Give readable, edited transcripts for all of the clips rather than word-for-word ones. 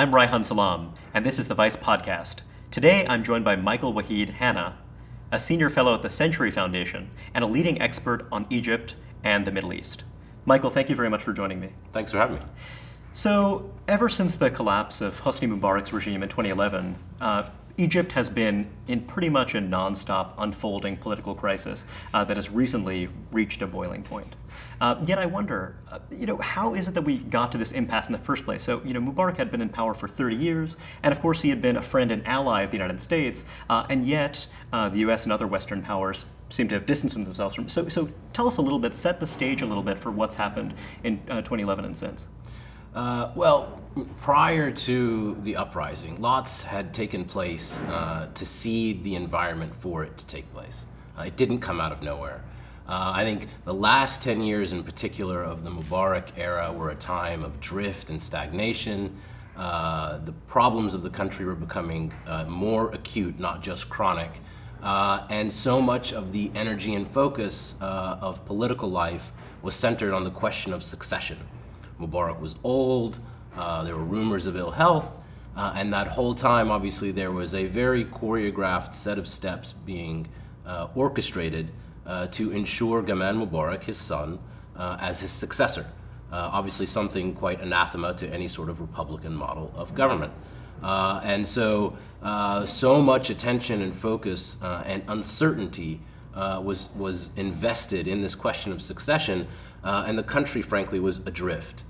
I'm Reihan Salam, and this is the Vice Podcast. Today, I'm joined by Michael Wahid Hanna, a senior fellow at the Century Foundation and a leading expert on Egypt and the Middle East. Michael, thank you very much for joining me. Thanks for having me. So, ever since the collapse of Hosni Mubarak's regime in 2011, Egypt has been in pretty much a nonstop unfolding political crisis that has recently reached a boiling point. Yet I wonder, how is it that we got to this impasse in the first place? So, Mubarak had been in power for 30 years, and of course he had been a friend and ally of the United States, and yet the US and other Western powers seem to have distanced themselves from. So tell us a little bit, set the stage a little bit for what's happened in 2011 and since. Well, prior to the uprising, lots had taken place to seed the environment for it to take place. It didn't come out of nowhere. I think the last 10 years in particular of the Mubarak era were a time of drift and stagnation. The problems of the country were becoming more acute, not just chronic. And so much of the energy and focus of political life was centered on the question of succession. Mubarak was old, there were rumors of ill health, and that whole time, obviously, there was a very choreographed set of steps being orchestrated to ensure Gamal Mubarak, his son, as his successor. Obviously, something quite anathema to any sort of Republican model of government. And so much attention and focus and uncertainty was invested in this question of succession, and the country, frankly, was adrift.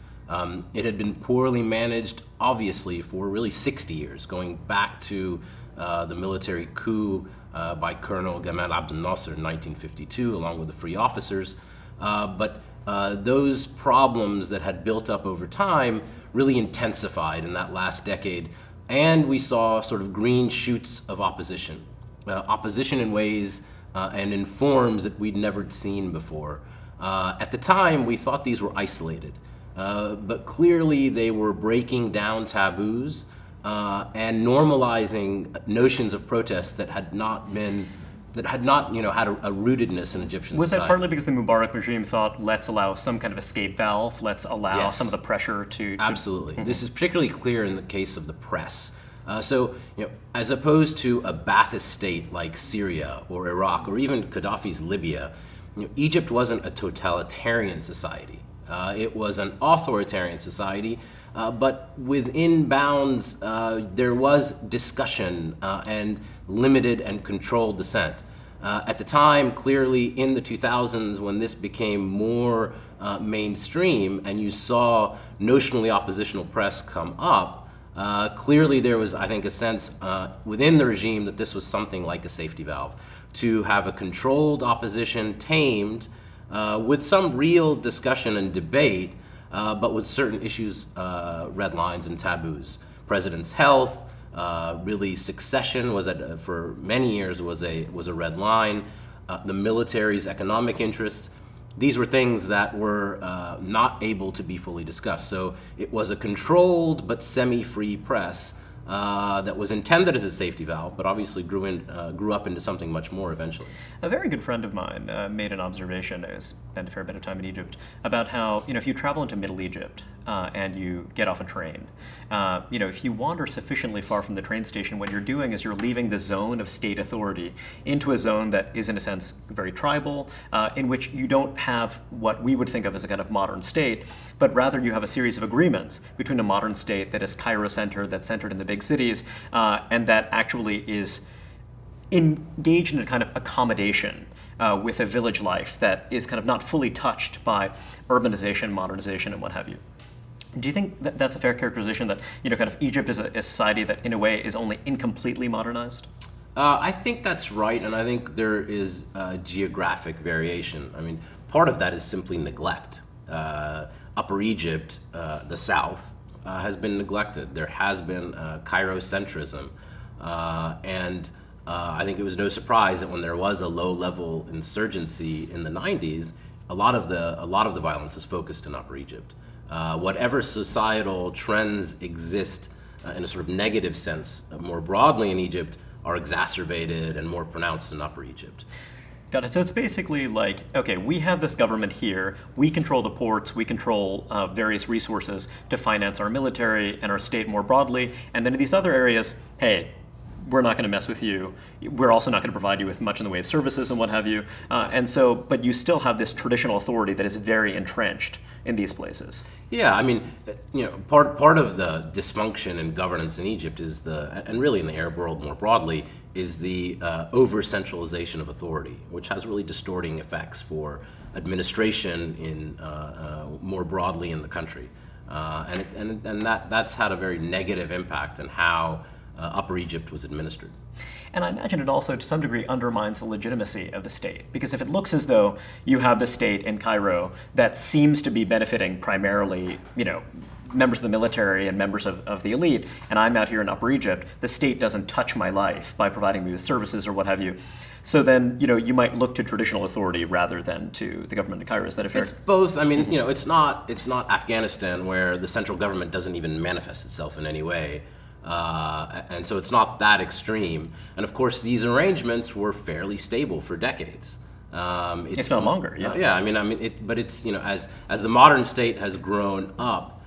It had been poorly managed, obviously, for really 60 years, going back to the military coup by Colonel Gamal Abdel Nasser in 1952, along with the Free Officers. But those problems that had built up over time really intensified in that last decade, and we saw sort of green shoots of opposition. Opposition in ways and in forms that we'd never seen before. At the time, we thought these were isolated, but clearly they were breaking down taboos and normalizing notions of protest that had not had a rootedness in Egyptian Was society. that partly because the Mubarak regime thought, let's allow some kind of escape valve, let's allow Yes. some of the pressure to... Absolutely. This is particularly clear in the case of the press. As opposed to a Ba'athist state like Syria or Iraq or even Gaddafi's Libya, Egypt wasn't a totalitarian society. It was an authoritarian society, but within bounds, there was discussion and limited and controlled dissent. At the time, clearly in the 2000s, when this became more mainstream and you saw notionally oppositional press come up, clearly there was, I think, a sense within the regime that this was something like a safety valve, to have a controlled opposition tamed with some real discussion and debate, but with certain issues, red lines and taboos. President's health, really succession was for many years was a red line. The military's economic interests. These were things that were not able to be fully discussed. So it was a controlled but semi-free press that was intended as a safety valve, but obviously grew up into something much more eventually. A very good friend of mine made an observation, who spent a fair bit of time in Egypt, about how, if you travel into Middle Egypt and you get off a train, if you wander sufficiently far from the train station, what you're doing is you're leaving the zone of state authority into a zone that is, in a sense, very tribal, in which you don't have what we would think of as a kind of modern state, but rather you have a series of agreements between a modern state that is Cairo-centered, that's centered in the big cities, and that actually is engaged in a kind of accommodation with a village life that is kind of not fully touched by urbanization, modernization, and what have you. Do you think that that's a fair characterization, that kind of Egypt is a society that in a way is only incompletely modernized? I think that's right, and I think there is geographic variation. I mean, part of that is simply neglect. Upper Egypt, the south, has been neglected. There has been Cairo-centrism, and I think it was no surprise that when there was a low-level insurgency in the 90s, a lot of the violence was focused in Upper Egypt. Whatever societal trends exist in a sort of negative sense more broadly in Egypt are exacerbated and more pronounced in Upper Egypt. Got it. So it's basically like, okay, we have this government here. We control the ports. We control various resources to finance our military and our state more broadly. And then in these other areas, hey, we're not going to mess with you. We're also not going to provide you with much in the way of services and what have you. And so, but you still have this traditional authority that is very entrenched in these places. Yeah, I mean, part of the dysfunction in governance in Egypt is and really in the Arab world more broadly, is the over-centralization of authority, which has really distorting effects for administration in more broadly in the country, and that's had a very negative impact on how Upper Egypt was administered. And I imagine it also, to some degree, undermines the legitimacy of the state. Because if it looks as though you have the state in Cairo that seems to be benefiting primarily, members of the military and members of the elite, and I'm out here in Upper Egypt, the state doesn't touch my life by providing me with services or what have you. So then, you might look to traditional authority rather than to the government in Cairo. Is that a fair? It's both. I mean, it's not Afghanistan where the central government doesn't even manifest itself in any way. And so it's not that extreme. And of course, these arrangements were fairly stable for decades. If not longer, yeah. Yeah, but it's, as the modern state has grown up,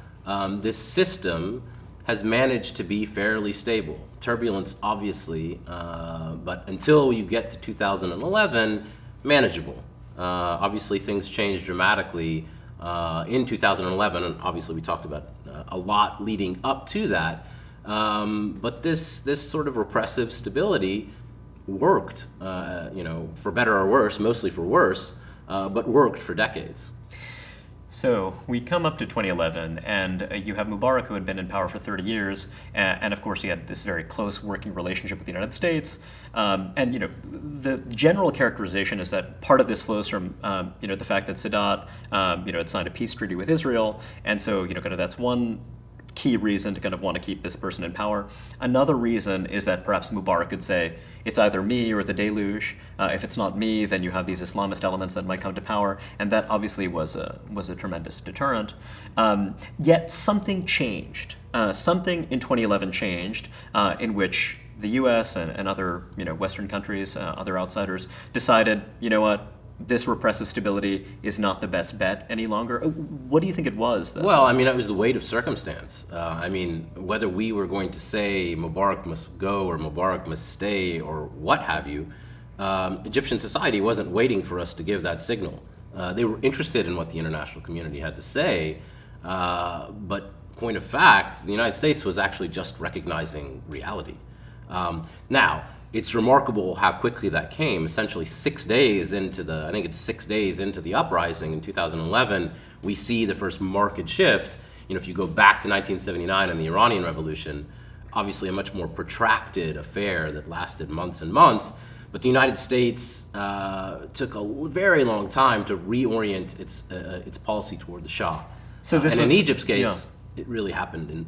this system has managed to be fairly stable. Turbulence, obviously, but until you get to 2011, manageable. Obviously, things changed dramatically in 2011, and obviously we talked about a lot leading up to that. But this sort of repressive stability worked, for better or worse, mostly for worse, but worked for decades. So we come up to 2011, and you have Mubarak, who had been in power for 30 years, and of course he had this very close working relationship with the United States. And the general characterization is that part of this flows from the fact that Sadat had signed a peace treaty with Israel, and so kind of that's one key reason to kind of want to keep this person in power. Another reason is that perhaps Mubarak could say, it's either me or the deluge. If it's not me, then you have these Islamist elements that might come to power, and that obviously was a tremendous deterrent. Yet something changed. Something in 2011 changed, in which the U.S. and other Western countries, other outsiders, decided, this repressive stability is not the best bet any longer. What do you think it was? Well, it was the weight of circumstance. Whether we were going to say Mubarak must go or Mubarak must stay or what have you, Egyptian society wasn't waiting for us to give that signal. They were interested in what the international community had to say, but point of fact, the United States was actually just recognizing reality. Now, it's remarkable how quickly that came. Essentially 6 days into the uprising in 2011, we see the first marked shift. If you go back to 1979 and the Iranian Revolution, obviously a much more protracted affair that lasted months and months, but the United States took a very long time to reorient its policy toward the Shah. So this and in Egypt's case, it really happened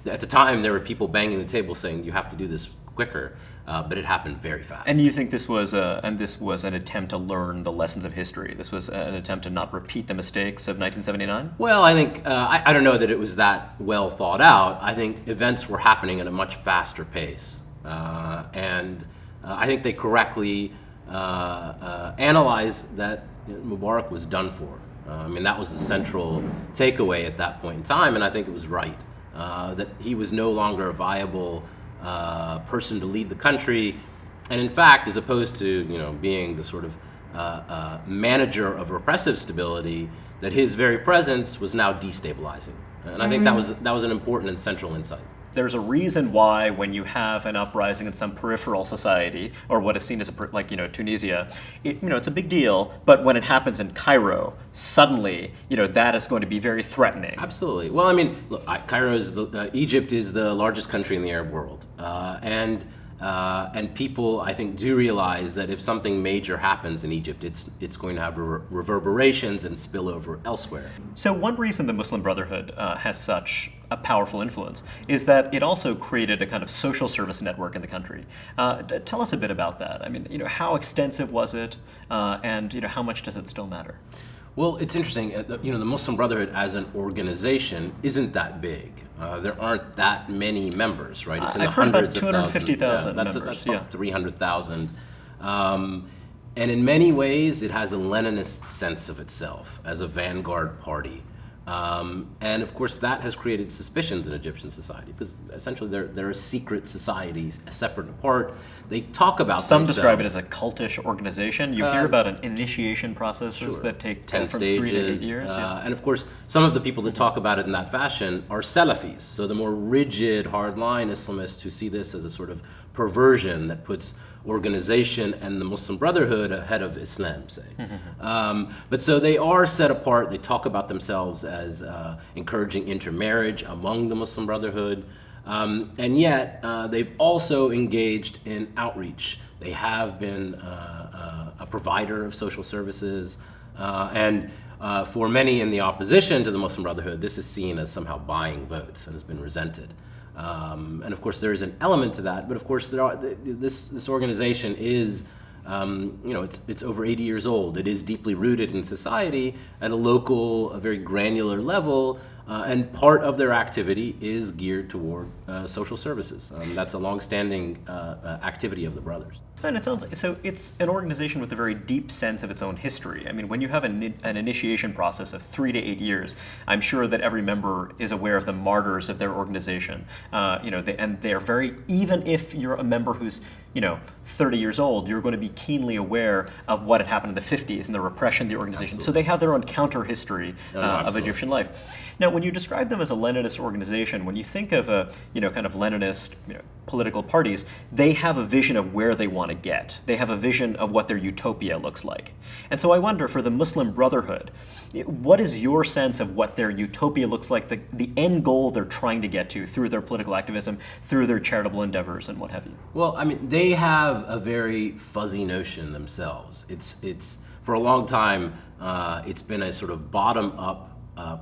at the time there were people banging the table saying you have to do this quicker. But it happened very fast. And you think this was an attempt to learn the lessons of history? This was an attempt to not repeat the mistakes of 1979? Well, I think, I don't know that it was that well thought out. I think events were happening at a much faster pace. And I think they correctly analyzed that Mubarak was done for. That was the central takeaway at that point in time, and I think it was right. That he was no longer a viable person to lead the country, and in fact, as opposed to being the sort of manager of repressive stability, that his very presence was now destabilizing, and I think that was an important and central insight. There's a reason why when you have an uprising in some peripheral society, or what is seen as Tunisia, it's a big deal. But when it happens in Cairo, suddenly that is going to be very threatening. Absolutely. Well, look, Egypt is the largest country in the Arab world, and people, I think, do realize that if something major happens in Egypt, it's going to have reverberations and spill over elsewhere. So one reason the Muslim Brotherhood has such a powerful influence is that it also created a kind of social service network in the country. Tell us a bit about that. How extensive was it, and how much does it still matter? Well, it's interesting. The Muslim Brotherhood as an organization isn't that big. There aren't that many members, right? It's in I've the heard hundreds about 250,000 members. That's about 300,000. And in many ways, it has a Leninist sense of itself as a vanguard party. And of course, that has created suspicions in Egyptian society, because essentially they're a secret society, separate and apart. They talk about Some themselves. describe it as a cultish organization. You hear about an initiation processes that take 10 from stages. 3 to 8 years. And of course, some of the people that talk about it in that fashion are Salafis, so the more rigid, hardline Islamists who see this as a sort of perversion that puts organization and the Muslim Brotherhood ahead of Islam, say. But so they are set apart. They talk about themselves as encouraging intermarriage among the Muslim Brotherhood. And yet, they've also engaged in outreach. They have been a provider of social services. And for many in the opposition to the Muslim Brotherhood, this is seen as somehow buying votes and has been resented. And of course, there is an element to that. But of course, this organization is, it's over 80 years old. It is deeply rooted in society at a local, a very granular level. And part of their activity is geared toward social services. That's a longstanding activity of the brothers. And it sounds like, so it's an organization with a very deep sense of its own history. I mean, when you have an initiation process of 3 to 8 years, I'm sure that every member is aware of the martyrs of their organization. And they're very, even if you're a member who's 30 years old, you're going to be keenly aware of what had happened in the 50s and the repression of the organization. Absolutely. So they have their own counter history of absolutely. Egyptian life. Now, when you describe them as a Leninist organization, when you think of kind of Leninist political parties, they have a vision of where they want to get. They have a vision of what their utopia looks like. And so I wonder, for the Muslim Brotherhood, what is your sense of what their utopia looks like, the end goal they're trying to get to through their political activism, through their charitable endeavors, and what have you? Well, I mean, they have a very fuzzy notion themselves. It's for a long time, it's been a sort of bottom-up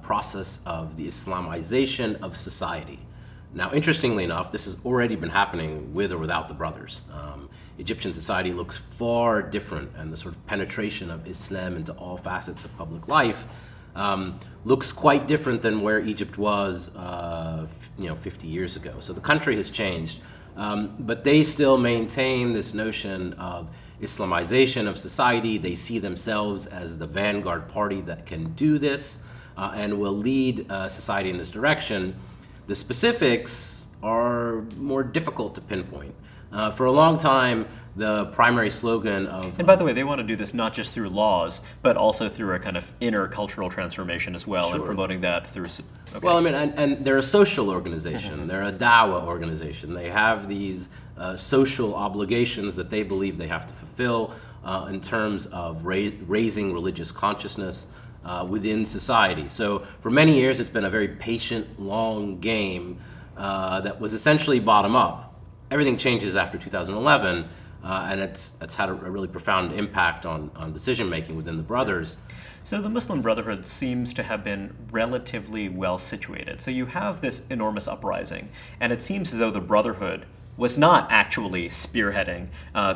process of the Islamization of society. Now, interestingly enough, this has already been happening with or without the brothers. Egyptian society looks far different, and the sort of penetration of Islam into all facets of public life looks quite different than where Egypt was 50 years ago. So the country has changed, but they still maintain this notion of Islamization of society. They see themselves as the vanguard party that can do this and will lead society in this direction. The specifics are more difficult to pinpoint. For a long time, the primary slogan of... And by the way, they want to do this not just through laws, but also through a kind of inner cultural transformation as well, and promoting that through... Okay. Well, I mean, and they're a social organization. They're a dawah organization. They have these social obligations that they believe they have to fulfill in terms of raising religious consciousness within society. So for many years, it's been a very patient, long game that was essentially bottom-up. Everything changes after 2011, and it's had a really profound impact on decision-making within the brothers. So the Muslim Brotherhood seems to have been relatively well situated. So you have this enormous uprising, and it seems as though the Brotherhood was not actually spearheading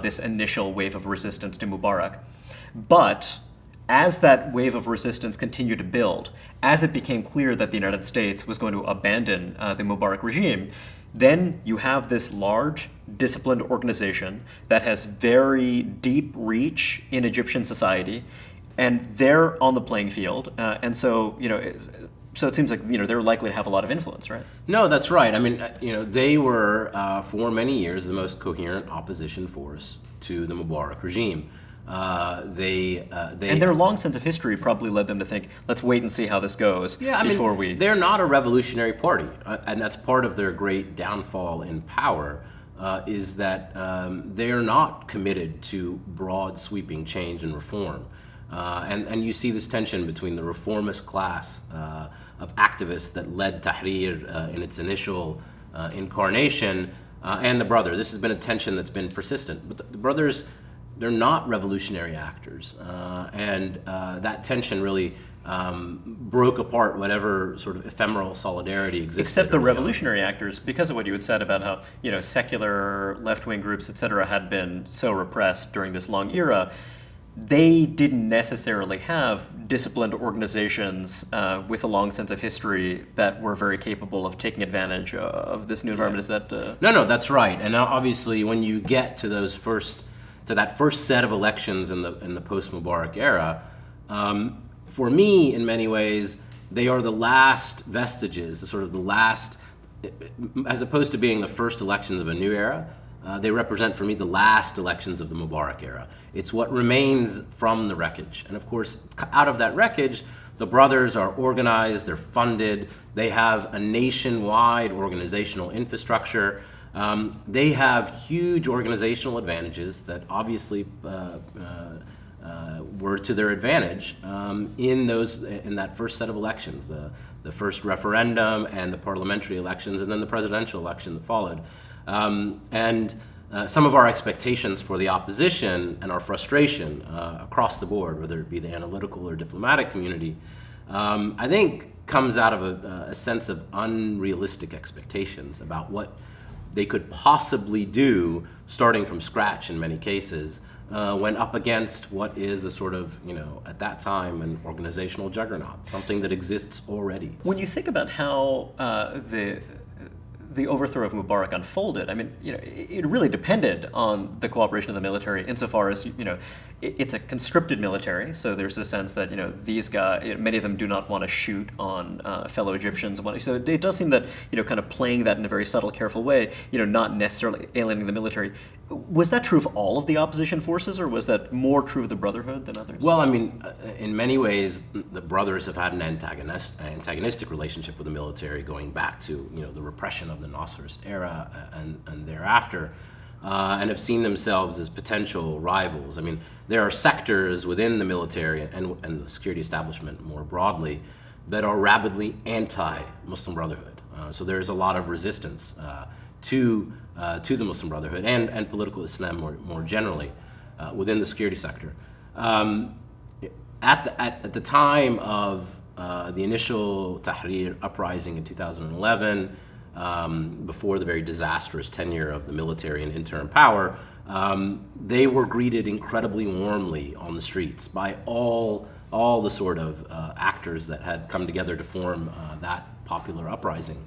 this initial wave of resistance to Mubarak. But as that wave of resistance continued to build, as it became clear that the United States was going to abandon the Mubarak regime, then you have this large, disciplined organization that has very deep reach in Egyptian society, and they're on the playing field. And so, so it seems like they're likely to have a lot of influence, right? No, that's right. I mean, they were for many years the most coherent opposition force to the Mubarak regime. And their long sense of history probably led them to think, let's wait and see how this goes before we... They're not a revolutionary party, and that's part of their great downfall in power, is that they're not committed to broad, sweeping change and reform. And you see this tension between the reformist class of activists that led Tahrir in its initial incarnation and the brother. This has been a tension that's been persistent. But the brothers, they're not revolutionary actors, and that tension really broke apart whatever sort of ephemeral solidarity existed. Except the revolutionary actors, because of what you had said about how secular left-wing groups, etc., had been so repressed during this long era, they didn't necessarily have disciplined organizations with a long sense of history that were very capable of taking advantage of this new environment. Is that... No, that's right. And now, obviously, when you get to those first to that first set of elections in the post-Mubarak era, for me, in many ways, they are the last vestiges, the sort of the last, as opposed to being the first elections of a new era, they represent for me the last elections of the Mubarak era. It's what remains from the wreckage. And of course, out of that wreckage, the brothers are organized, they're funded, they have a nationwide organizational infrastructure. They have huge organizational advantages that obviously were to their advantage in that first set of elections, the first referendum and the parliamentary elections, and then the presidential election that followed. Some of our expectations for the opposition and our frustration across the board, whether it be the analytical or diplomatic community, I think comes out of a sense of unrealistic expectations about what they could possibly do, starting from scratch in many cases, when up against what is a sort of, at that time, an organizational juggernaut, something that exists already. When you think about how the overthrow of Mubarak unfolded, I mean, it really depended on the cooperation of the military insofar as, it's a conscripted military, so there's the sense that, these guys, many of them do not want to shoot on fellow Egyptians and whatnot. So it does seem that, kind of playing that in a very subtle, careful way, not necessarily alienating the military. Was that true of all of the opposition forces, or was that more true of the Brotherhood than others? Well, I mean, in many ways, the brothers have had an antagonistic relationship with the military going back to, the repression of the Nasserist era and thereafter, and have seen themselves as potential rivals. I mean, there are sectors within the military and the security establishment more broadly that are rabidly anti-Muslim Brotherhood. So there is a lot of resistance to the Muslim Brotherhood and political Islam more generally within the security sector. At the time of the initial Tahrir uprising in 2011, before the very disastrous tenure of the military and interim power, they were greeted incredibly warmly on the streets by all the sort of actors that had come together to form that popular uprising.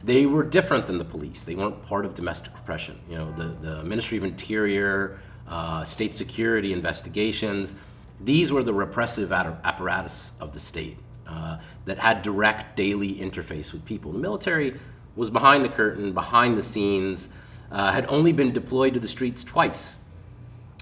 They were different than the police. They weren't part of domestic repression. The Ministry of Interior, state security investigations, these were the repressive apparatus of the state that had direct daily interface with people. The military was behind the curtain, behind the scenes, had only been deployed to the streets twice.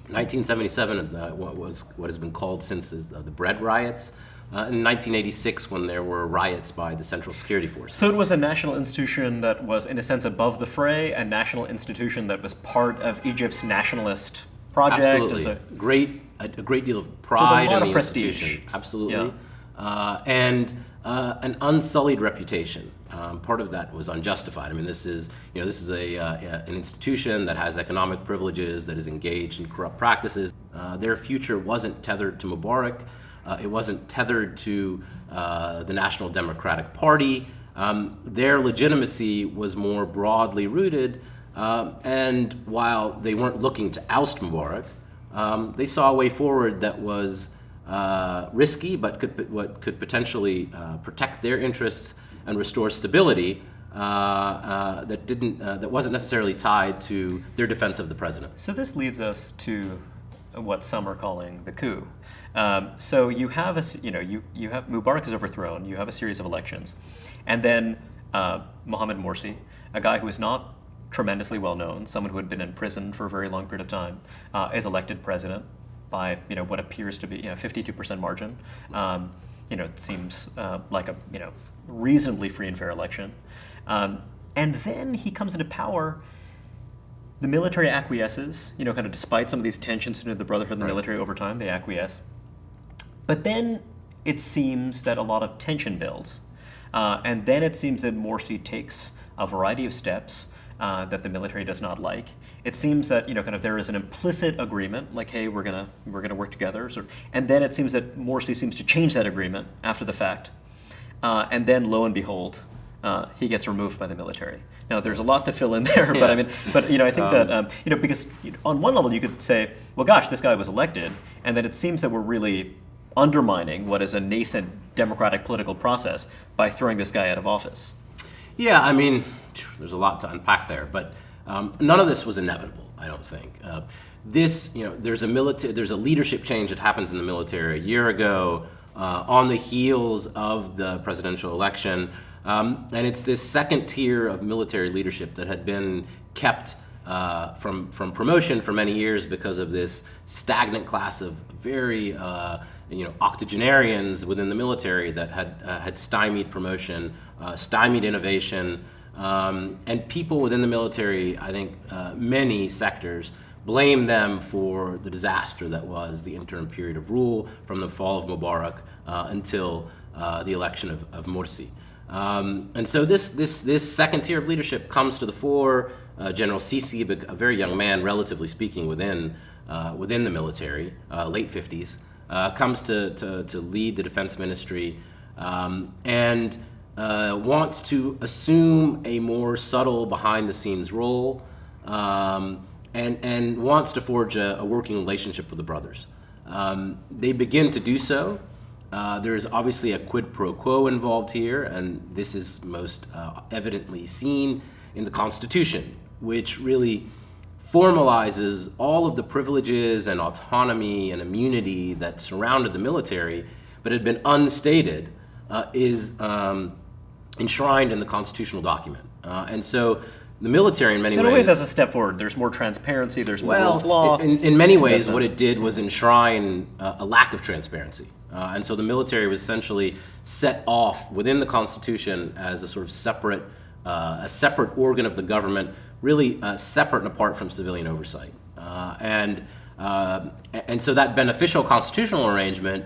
1977, what has been called since the bread riots. In 1986, when there were riots by the Central Security Forces. So it was a national institution that was, in a sense, above the fray, a national institution that was part of Egypt's nationalist project. Absolutely. So, a great deal of pride in the prestige. Institution. Absolutely. Yeah. And an unsullied reputation. Part of that was unjustified. I mean, this is an institution that has economic privileges, that is engaged in corrupt practices. Their future wasn't tethered to Mubarak. It wasn't tethered to the National Democratic Party. Their legitimacy was more broadly rooted, and while they weren't looking to oust Mubarak, they saw a way forward that was risky, but could potentially protect their interests and restore stability that wasn't necessarily tied to their defense of the president. So this leads us to what some are calling the coup. So you have you have Mubarak is overthrown. You have a series of elections, and then Mohammed Morsi, a guy who is not tremendously well known, someone who had been in prison for a very long period of time, is elected president by what appears to be 52% margin. It seems like a reasonably free and fair election, and then he comes into power. The military acquiesces, kind of despite some of these tensions between the Brotherhood and the military over time, they acquiesce. But then it seems that a lot of tension builds. And then it seems that Morsi takes a variety of steps that the military does not like. It seems that kind of there is an implicit agreement, like, hey, we're gonna work together. And then it seems that Morsi seems to change that agreement after the fact. And then lo and behold, he gets removed by the military. Now, there's a lot to fill in there, but I think that because on one level you could say, well, gosh, this guy was elected, and then it seems that we're really undermining what is a nascent democratic political process by throwing this guy out of office. Yeah, I mean, there's a lot to unpack there, but none of this was inevitable, I don't think. there's a leadership change that happens in the military a year ago on the heels of the presidential election, and it's this second tier of military leadership that had been kept from promotion for many years because of this stagnant class of very octogenarians within the military that had stymied promotion, stymied innovation, and people within the military, I think many sectors, blame them for the disaster that was the interim period of rule from the fall of Mubarak until the election of Morsi. And so this second tier of leadership comes to the fore. General Sisi, a very young man, relatively speaking, within the military, late 50s, comes to lead the defense ministry and wants to assume a more subtle behind-the-scenes role. And wants to forge a working relationship with the brothers. They begin to do so. There is obviously a quid pro quo involved here, and this is most evidently seen in the Constitution, which really formalizes all of the privileges and autonomy and immunity that surrounded the military, but had been unstated, is enshrined in the constitutional document. And so the military, in many ways... So in a way, that's a step forward. There's more transparency, there's more rule of law. In many ways, what it did was enshrine a lack of transparency. And so the military was essentially set off within the Constitution as a sort of separate organ of the government, really separate and apart from civilian oversight. And so that beneficial constitutional arrangement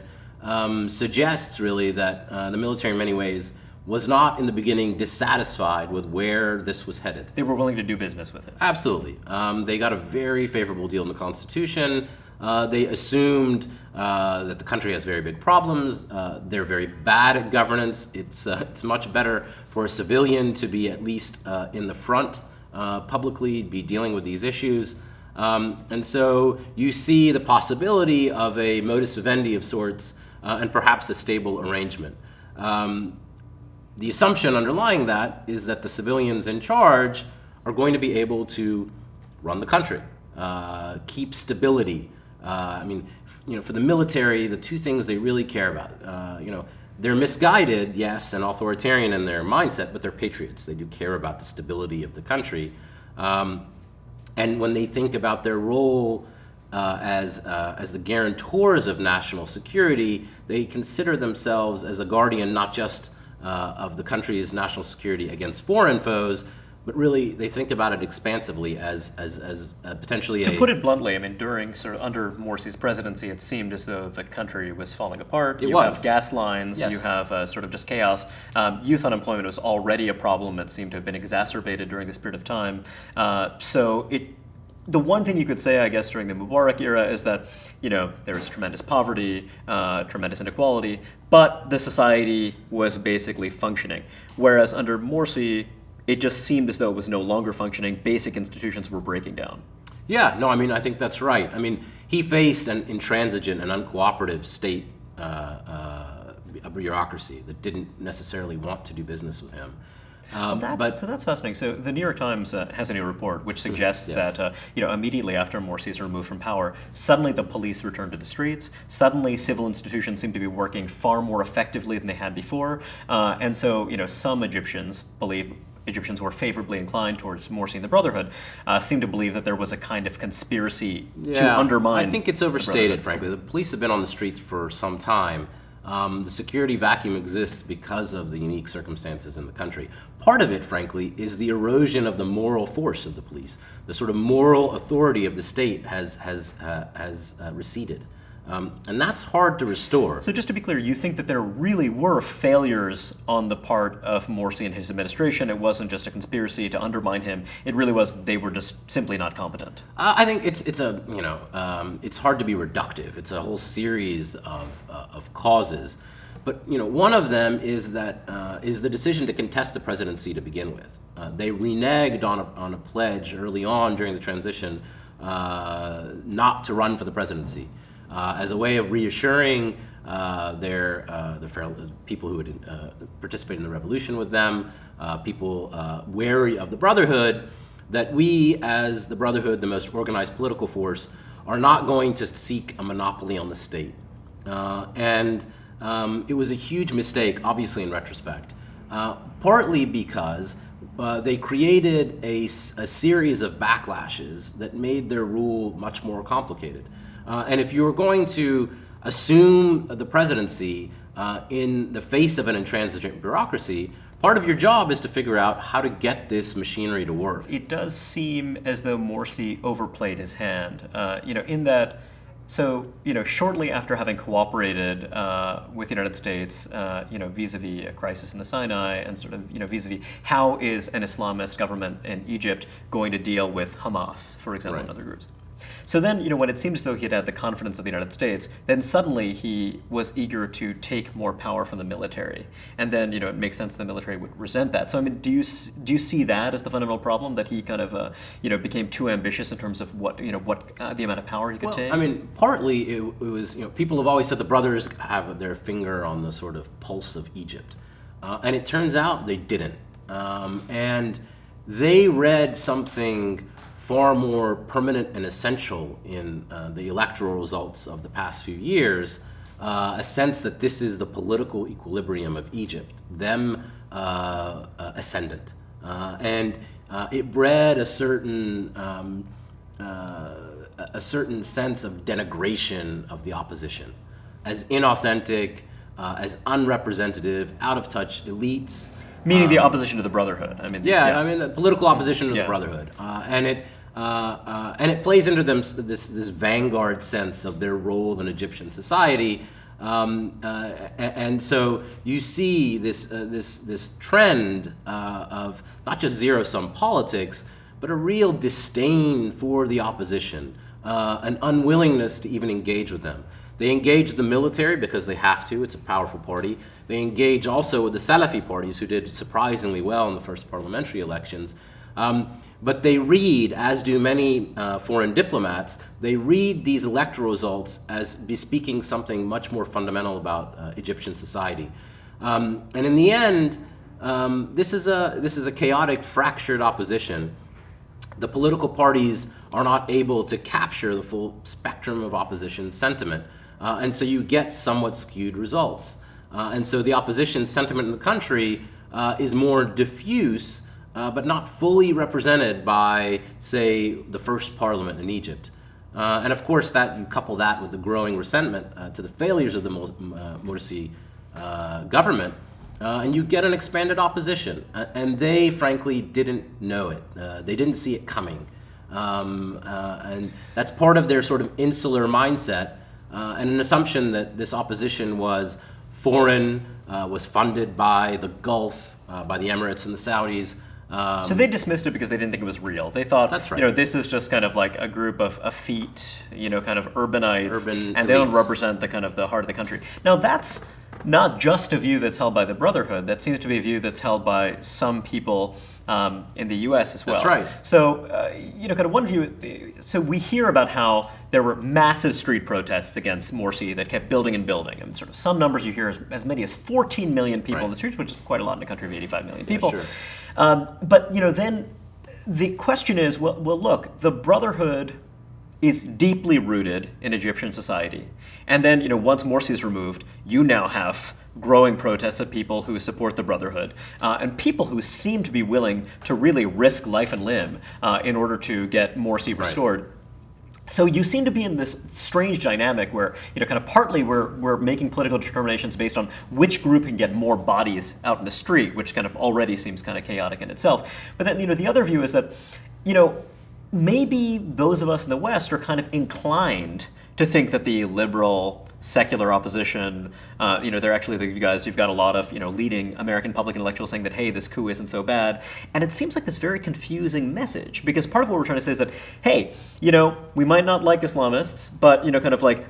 suggests really that the military, in many ways, was not in the beginning dissatisfied with where this was headed. They were willing to do business with it. Absolutely. They got a very favorable deal in the Constitution. They assumed that the country has very big problems. They're very bad at governance. It's much better for a civilian to be at least in the front publicly, be dealing with these issues. And so you see the possibility of a modus vivendi of sorts and perhaps a stable arrangement. The assumption underlying that is that the civilians in charge are going to be able to run the country, keep stability. For the military, the two things they really care about, they're misguided, yes, and authoritarian in their mindset, but they're patriots. They do care about the stability of the country. And when they think about their role as the guarantors of national security, they consider themselves as a guardian not just of the country's national security against foreign foes, but really they think about it expansively as potentially To put it bluntly, during under Morsi's presidency, it seemed as though the country was falling apart. You have gas lines, yes. You have sort of just chaos. Youth unemployment was already a problem. It seemed to have been exacerbated during this period of time. The one thing you could say, I guess, during the Mubarak era is that, there was tremendous poverty, tremendous inequality, but the society was basically functioning. Whereas under Morsi, it just seemed as though it was no longer functioning. Basic institutions were breaking down. Yeah, no, I think that's right. He faced an intransigent and uncooperative state bureaucracy that didn't necessarily want to do business with him. So that's fascinating. So the New York Times has a new report which suggests that immediately after Morsi is removed from power, suddenly the police returned to the streets. Suddenly civil institutions seem to be working far more effectively than they had before. And so some Egyptians believe Egyptians who are favorably inclined towards Morsi and the Brotherhood seem to believe that there was a kind of conspiracy to undermine. I think it's overstated, frankly. The police have been on the streets for some time. The security vacuum exists because of the unique circumstances in the country. Part of it, frankly, is the erosion of the moral force of the police. The sort of moral authority of the state has receded. And that's hard to restore. So just to be clear, you think that there really were failures on the part of Morsi and his administration? It wasn't just a conspiracy to undermine him. It really was they were just simply not competent. I think it's hard to be reductive. It's a whole series of causes. But one of them is the decision to contest the presidency to begin with. They reneged on a pledge early on during the transition not to run for the presidency. As a way of reassuring the people who had participated in the revolution with them, people wary of the Brotherhood, that we, as the Brotherhood, the most organized political force, are not going to seek a monopoly on the state. It was a huge mistake, obviously, in retrospect, partly because they created a series of backlashes that made their rule much more complicated. And if you were going to assume the presidency in the face of an intransigent bureaucracy, part of your job is to figure out how to get this machinery to work. It does seem as though Morsi overplayed his hand, in that, so, shortly after having cooperated with the United States, vis-a-vis a crisis in the Sinai and sort of, vis-a-vis how is an Islamist government in Egypt going to deal with Hamas, for example, Right. and other groups. So then, when it seemed as though he had the confidence of the United States, then suddenly he was eager to take more power from the military. And then, it makes sense the military would resent that. So, I mean, do you see that as the fundamental problem, that he kind of, became too ambitious in terms of what the amount of power he could take? I mean, partly it was, people have always said the brothers have their finger on the sort of pulse of Egypt. And it turns out they didn't. And they read something far more permanent and essential in the electoral results of the past few years, a sense that this is the political equilibrium of Egypt, them ascendant. And it bred a certain sense of denigration of the opposition as inauthentic, as unrepresentative, out of touch elites. Meaning the opposition to the Brotherhood. I mean, I mean, the political opposition to Yeah. the Brotherhood, and it plays into them this vanguard sense of their role in Egyptian society, and so you see this trend of not just zero-sum politics, but a real disdain for the opposition, an unwillingness to even engage with them. They engage the military because they have to. It's a powerful party. They engage also with the Salafi parties, who did surprisingly well in the first parliamentary elections. But they read, as do many foreign diplomats, they read these electoral results as bespeaking something much more fundamental about Egyptian society. And in the end, this is a chaotic, fractured opposition. The political parties are not able to capture the full spectrum of opposition sentiment. And so you get somewhat skewed results. And so the opposition sentiment in the country is more diffuse, but not fully represented by, say, the first parliament in Egypt. And of course, that you couple that with the growing resentment to the failures of the Morsi government, and you get an expanded opposition. And they, frankly, didn't know it. They didn't see it coming. And that's part of their sort of insular mindset, and an assumption that this opposition was foreign, was funded by the Gulf, by the Emirates and the Saudis. So they dismissed it because they didn't think it was real. They thought, That's right. This is just kind of like a group of effete, kind of urbanites, Urban and they don't elites. represent the kind of the heart of the country. Now that's not just a view that's held by the Brotherhood. That seems to be a view that's held by some people in the U.S. as well. That's right. So, kind of one view. So we hear about how there were massive street protests against Morsi that kept building and building, and sort of some numbers you hear as many as 14 million people Right. in the streets, which is quite a lot in a country of 85 million people. sure. But then the question is, well, look, the Brotherhood is deeply rooted in Egyptian society, and then once Morsi is removed, you now have growing protests of people who support the Brotherhood, and people who seem to be willing to really risk life and limb in order to get Morsi restored. So you seem to be in this strange dynamic where, kind of partly we're making political determinations based on which group can get more bodies out in the street, which kind of already seems kind of chaotic in itself. But then, the other view is that, maybe those of us in the West are kind of inclined to think that the liberal, secular opposition, they're actually the guys, you've got a lot of, leading American public intellectuals saying that, hey, this coup isn't so bad. And it seems like this very confusing message, because part of what we're trying to say is that, hey, we might not like Islamists, but, kind of like,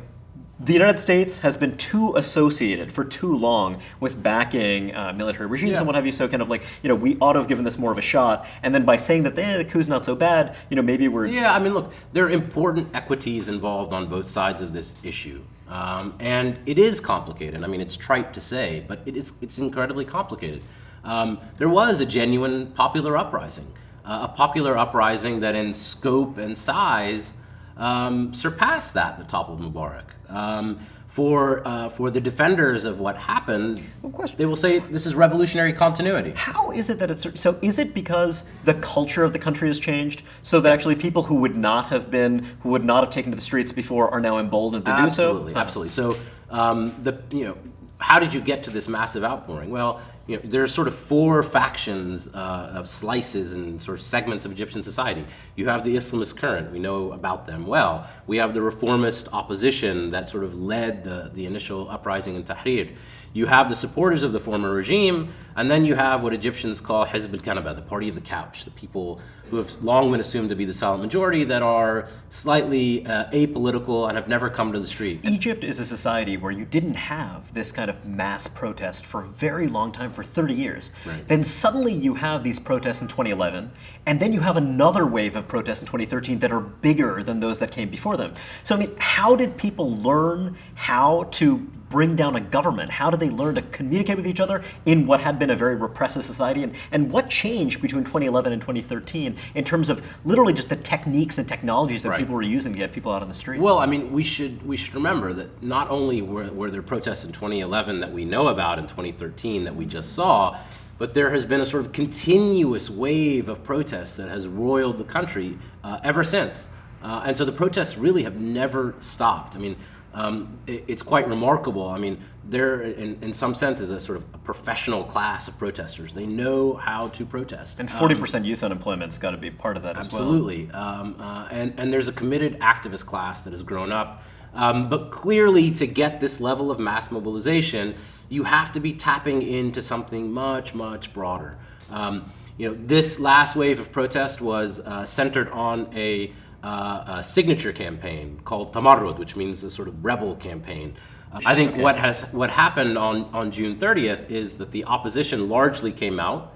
the United States has been too associated for too long with backing military regimes and what have you. So kind of like, we ought to have given this more of a shot. And then by saying that the coup's not so bad, maybe we're... Yeah, I mean, look, there are important equities involved on both sides of this issue. And it is complicated. I mean, it's trite to say, but it's incredibly complicated. There was a genuine popular uprising. a popular uprising that in scope and size surpassed that that toppled Mubarak. For the defenders of what happened, they will say this is revolutionary continuity. How is it that it's so? Is it because the culture of the country has changed, so that actually people who would not have taken to the streets before are now emboldened to do so? Absolutely, absolutely. So how did you get to this massive outpouring? Well, there's sort of four factions of slices and sort of segments of Egyptian society. You have the Islamist current, we know about them well. We have the reformist opposition that sort of led the initial uprising in Tahrir. You have the supporters of the former regime, and then you have what Egyptians call Hizb al-Kanaba, the party of the couch, the people who have long been assumed to be the silent majority that are slightly apolitical and have never come to the streets. Egypt is a society where you didn't have this kind of mass protest for a very long time, for 30 years. Right. Then suddenly you have these protests in 2011, and then you have another wave of protests in 2013 that are bigger than those that came before them. So, I mean, how did people learn how to bring down a government? How did they learn to communicate with each other in what had been a very repressive society? And what changed between 2011 and 2013 in terms of literally just the techniques and technologies that people were using to get people out on the street? Well, I mean, we should remember that not only were there protests in 2011 that we know about in 2013 that we just saw, but there has been a sort of continuous wave of protests that has roiled the country ever since. And so the protests really have never stopped. I mean, it's quite remarkable. I mean, they're in some sense is a sort of a professional class of protesters. They know how to protest. And 40% youth unemployment's got to be part of that as well. Absolutely. And there's a committed activist class that has grown up. But clearly, to get this level of mass mobilization, you have to be tapping into something much, much broader. This last wave of protest was centered on a signature campaign called Tamarrud, which means a sort of rebel campaign. I think what happened on June 30th is that the opposition largely came out.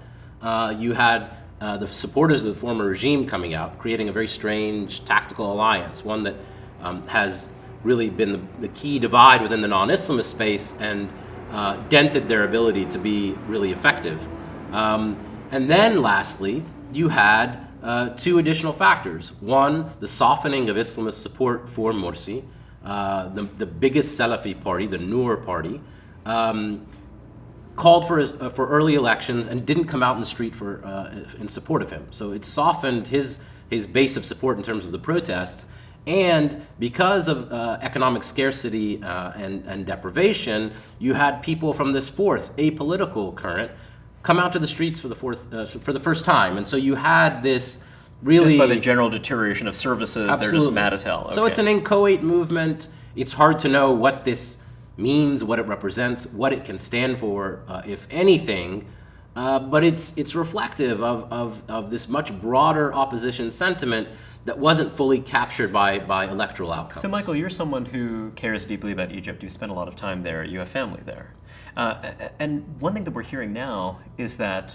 You had the supporters of the former regime coming out, creating a very strange tactical alliance, one that has really been the key divide within the non-Islamist space and dented their ability to be really effective. And then lastly, you had two additional factors. One, the softening of Islamist support for Morsi, the biggest Salafi party, the Noor party, called for early elections and didn't come out in the street in support of him. So it softened his base of support in terms of the protests. And because of economic scarcity and deprivation, you had people from this fourth apolitical current come out to the streets for the first time. And so you had this really... Just by the general deterioration of services, Absolutely. They're just mad as hell. So it's an inchoate movement. It's hard to know what this means, what it represents, what it can stand for, if anything. But it's reflective of this much broader opposition sentiment that wasn't fully captured by electoral outcomes. So Michael, you're someone who cares deeply about Egypt. You've spent a lot of time there. You have family there. And one thing that we're hearing now is that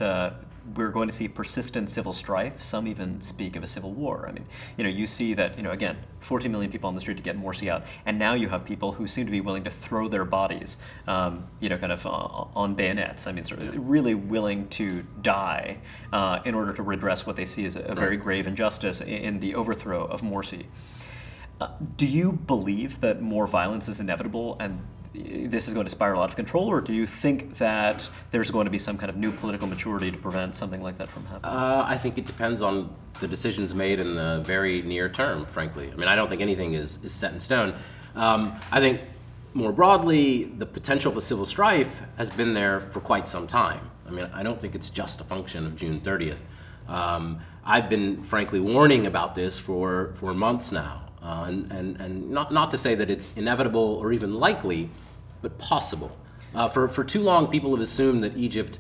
we're going to see persistent civil strife. Some even speak of a civil war. I mean, you see that, again, 14 million people on the street to get Morsi out, and now you have people who seem to be willing to throw their bodies, kind of on bayonets. I mean, sort of really willing to die in order to redress what they see as a very grave injustice in the overthrow of Morsi. Do you believe that more violence is inevitable and this is going to spiral out of control, or do you think that there's going to be some kind of new political maturity to prevent something like that from happening? I think it depends on the decisions made in the very near term, frankly. I mean, I don't think anything is set in stone. I think more broadly, the potential for civil strife has been there for quite some time. I mean, I don't think it's just a function of June 30th. I've been, frankly, warning about this for months now. And not to say that it's inevitable or even likely, but possible. For too long, people have assumed that Egypt,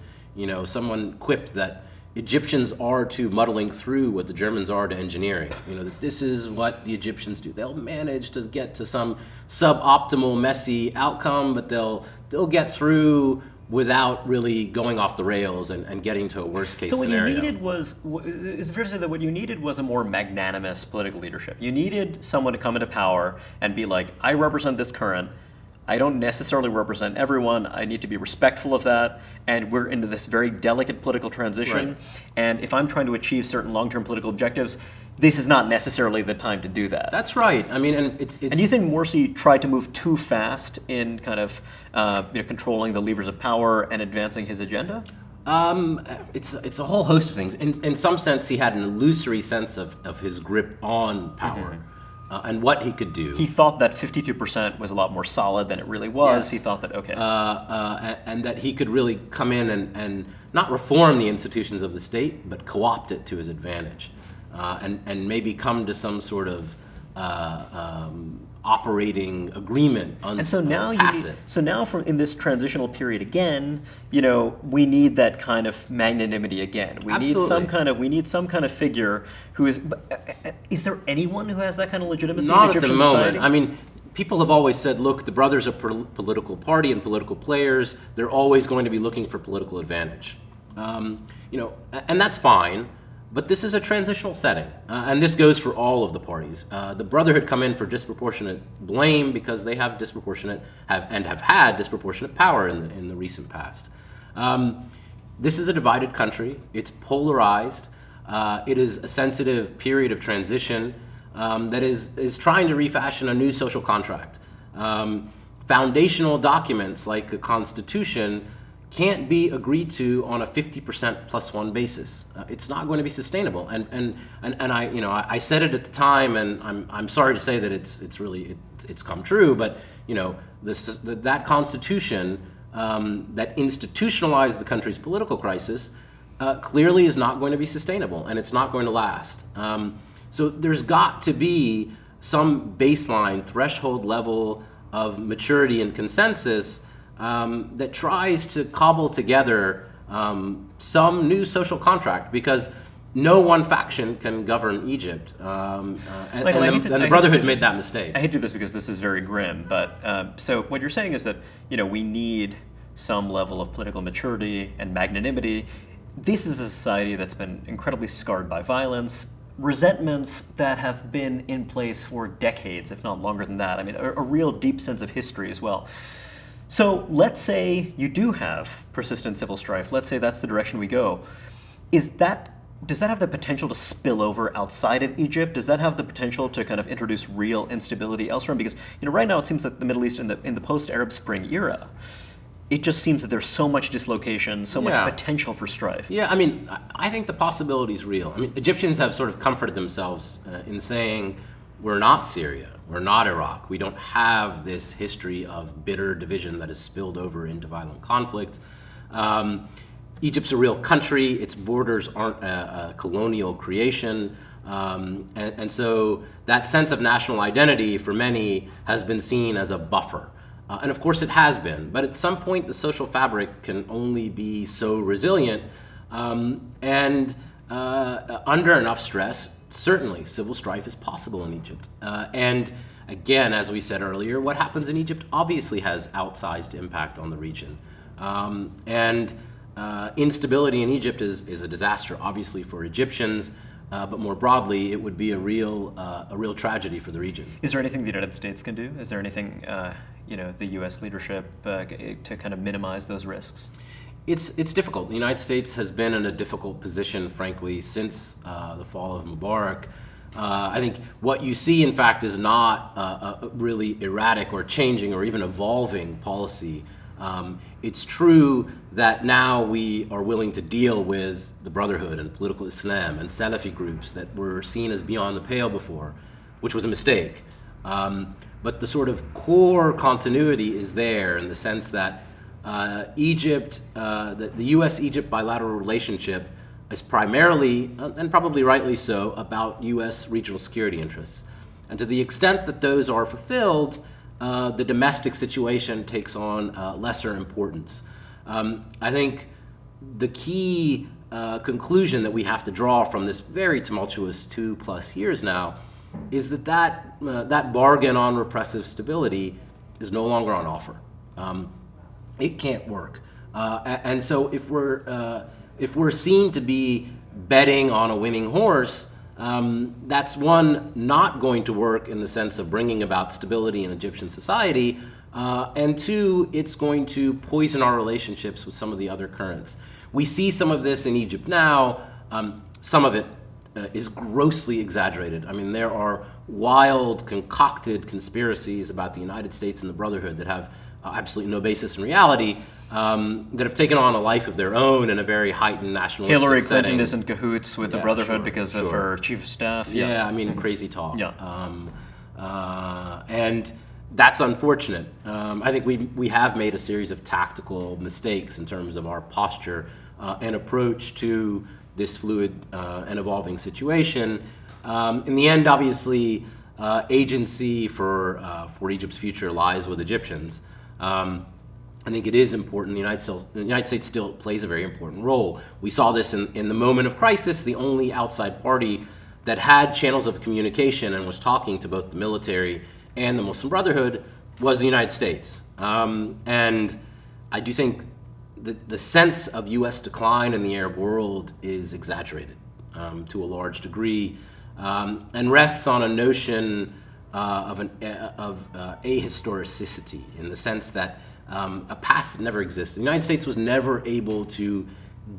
someone quipped that Egyptians are to muddling through what the Germans are to engineering. That this is what the Egyptians do. They'll manage to get to some suboptimal, messy outcome, but they'll get through without really going off the rails and getting to a worst case scenario. So what you needed is it fair to say that what you needed was a more magnanimous political leadership? You needed someone to come into power and be like, I represent this current, I don't necessarily represent everyone. I need to be respectful of that. And we're into this very delicate political transition. Right. And if I'm trying to achieve certain long-term political objectives, this is not necessarily the time to do that. That's right. I mean, and it's And do you think Morsi tried to move too fast in kind of controlling the levers of power and advancing his agenda? It's a whole host of things. In some sense, he had an illusory sense of his grip on power and what he could do. He thought that 52% was a lot more solid than it really was. Yes. He thought that, okay. And that he could really come in and not reform the institutions of the state, but co-opt it to his advantage, and maybe come to some sort of operating agreement on and so now tacit. In this transitional period again, we need that kind of magnanimity again. We Absolutely. need some kind of figure who is. Is there anyone who has that kind of legitimacy Not in at the Egyptian moment. society? I mean, people have always said, look, the brothers are political party and political players. They're always going to be looking for political advantage. And that's fine. But this is a transitional setting, and this goes for all of the parties. The Brotherhood come in for disproportionate blame because they have had disproportionate power in the recent past. This is a divided country. It's polarized. It is a sensitive period of transition that is trying to refashion a new social contract. Foundational documents like the Constitution can't be agreed to on a 50% plus one basis. It's not going to be sustainable. And I said it at the time, and I'm sorry to say that it's come true. But that Constitution that institutionalized the country's political crisis clearly is not going to be sustainable, and it's not going to last. So there's got to be some baseline threshold level of maturity and consensus that tries to cobble together some new social contract, because no one faction can govern Egypt. And the Brotherhood made that mistake. I hate to do this because this is very grim, but so what you're saying is that we need some level of political maturity and magnanimity. This is a society that's been incredibly scarred by violence, resentments that have been in place for decades, if not longer than that. I mean, a real deep sense of history as well. So let's say you do have persistent civil strife. Let's say that's the direction we go. Does that have the potential to spill over outside of Egypt? Does that have the potential to kind of introduce real instability elsewhere? Because right now it seems that the Middle East in the post-Arab Spring era, it just seems that there's so much dislocation, so much potential for strife. Yeah, I mean, I think the possibility is real. I mean, Egyptians have sort of comforted themselves in saying, we're not Syria, we're not Iraq. We don't have this history of bitter division that has spilled over into violent conflict. Egypt's a real country. Its borders aren't a colonial creation. And so that sense of national identity for many has been seen as a buffer. And of course it has been. But at some point, the social fabric can only be so resilient. And under enough stress, certainly civil strife is possible in Egypt. And again, as we said earlier, what happens in Egypt obviously has outsized impact on the region. Instability in Egypt is a disaster, obviously, for Egyptians, but more broadly, it would be a real tragedy for the region. Is there anything the United States can do? Is there anything, the U.S. leadership to kind of minimize those risks? It's difficult. The United States has been in a difficult position, frankly, since the fall of Mubarak. I think what you see, in fact, is not a really erratic or changing or even evolving policy. It's true that now we are willing to deal with the Brotherhood and political Islam and Salafi groups that were seen as beyond the pale before, which was a mistake. But the sort of core continuity is there in the sense that Egypt, the U.S.-Egypt bilateral relationship is primarily, and probably rightly so, about U.S. regional security interests. And to the extent that those are fulfilled, the domestic situation takes on lesser importance. I think the key conclusion that we have to draw from this very tumultuous 2+ years now is that bargain on repressive stability is no longer on offer. It can't work. And so if we're seen to be betting on a winning horse, that's one, not going to work in the sense of bringing about stability in Egyptian society, And two, it's going to poison our relationships with some of the other currents. We see some of this in Egypt now. Some of it is grossly exaggerated. I mean, there are wild, concocted conspiracies about the United States and the Brotherhood that have absolutely no basis in reality, that have taken on a life of their own in a very heightened nationalistic Hillary setting. Clinton is in cahoots with the Brotherhood because of her chief of staff. Yeah, I mean, crazy talk. Yeah. And that's unfortunate. I think we have made a series of tactical mistakes in terms of our posture and approach to this fluid and evolving situation. In the end, obviously, agency for Egypt's future lies with Egyptians. I think it is important. The United States still plays a very important role. We saw this in the moment of crisis. The only outside party that had channels of communication and was talking to both the military and the Muslim Brotherhood was the United States. And I do think that the sense of U.S. decline in the Arab world is exaggerated to a large degree, and rests on a notion of ahistoricity, in the sense that a past that never existed. The United States was never able to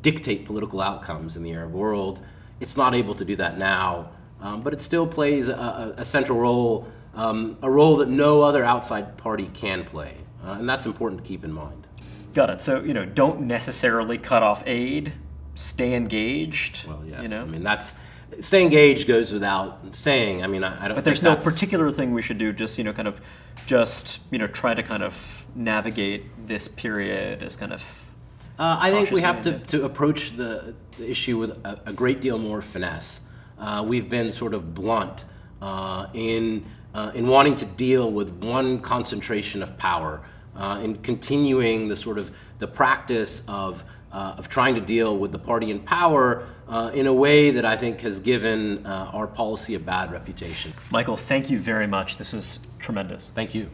dictate political outcomes in the Arab world. It's not able to do that now, but it still plays a central role, a role that no other outside party can play, and that's important to keep in mind. Got it. So, don't necessarily cut off aid, stay engaged. Well, yes. I mean, stay engaged goes without saying. I mean, I don't. But there's no particular thing we should do. Just try to kind of navigate this period as kind of. I think we have to approach the issue with a great deal more finesse. We've been sort of blunt in wanting to deal with one concentration of power, in continuing the practice of trying to deal with the party in power in a way that I think has given our policy a bad reputation. Michael, thank you very much. This was tremendous. Thank you.